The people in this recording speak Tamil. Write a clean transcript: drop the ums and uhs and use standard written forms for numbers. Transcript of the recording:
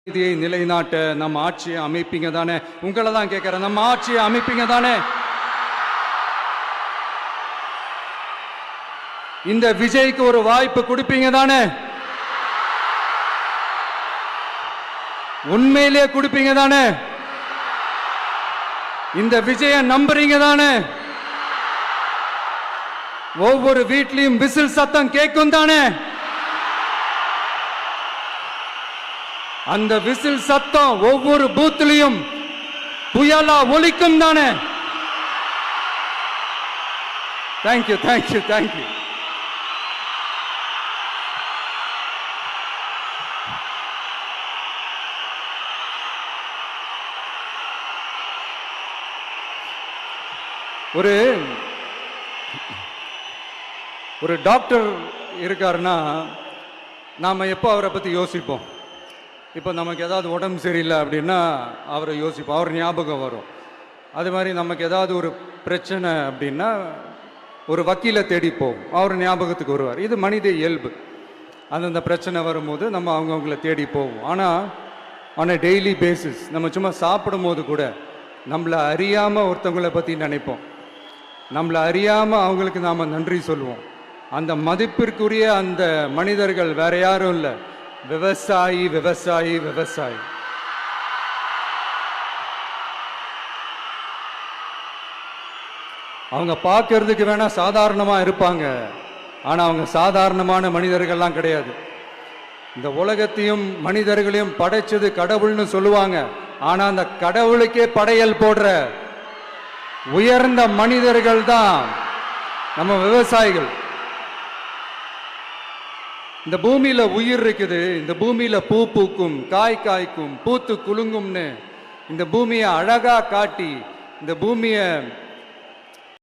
நீதியை நிலைநாட்ட நம்ம ஆட்சியை அமைப்பீங்க தானே? உங்களை தான் கேட்கிறேன், நம்ம ஆட்சியை அமைப்பீங்க தானே? இந்த விஜய்க்கு ஒரு வாய்ப்பு கொடுப்பீங்க தானே? உண்மையிலே கொடுப்பீங்க தானே? இந்த விஜய நம்புறீங்க தானே? ஒவ்வொரு வீட்லயும் விசில் சத்தம் கேட்கும் தானே? அந்த விசில் சத்தம் ஒவ்வொரு பூத்திலையும் புயலா ஒலிக்கும் தானே? Thank you thank you thank you. ஒரு டாக்டர் இருக்காருன்னா நாம எப்போ அவரை பத்தி யோசிப்போம்? இப்போ நமக்கு ஏதாவது உடம்பு சரியில்லை அப்படின்னா அவரை யோசிப்போம், அவர் ஞாபகம் வரும். அது மாதிரி நமக்கு ஏதாவது ஒரு பிரச்சனை அப்படின்னா ஒரு வக்கீலை தேடிப்போம், அவர் ஞாபகத்துக்கு வருவார். இது மனித இயல்பு. அந்தந்த பிரச்சனை வரும்போது நம்ம அவங்கவுங்கள தேடி போவோம். ஆனால் ஆன் அ டெய்லி பேசிஸ் நம்ம சும்மா சாப்பிடும் போது கூட நம்மளை அறியாமல் ஒருத்தவங்களை பற்றி நினைப்போம், நம்மளை அறியாமல் அவங்களுக்கு நாம் நன்றி சொல்லுவோம். அந்த மதிப்பிற்குரிய அந்த மனிதர்கள் வேற யாரும் இல்லை, விவசாயி விவசாயி விவசாயி. அவங்க பார்க்கறதுக்கு வேணா சாதாரணமா இருப்பாங்க, ஆனா அவங்க சாதாரணமான மனிதர்கள்லாம் கிடையாது. இந்த உலகத்தையும் மனிதர்களையும் படைச்சது கடவுள்னு சொல்லுவாங்க, ஆனா அந்த கடவுளுக்கே படையல் போடுற உயர்ந்த மனிதர்கள் தான் நம்ம விவசாயிகள். இந்த பூமியில உயிர் இருக்குது, இந்த பூமியில பூ பூக்கும், காய் காய்க்கும், பூத்து குலுங்கும்னு இந்த பூமியை அழகா காட்டி இந்த பூமியை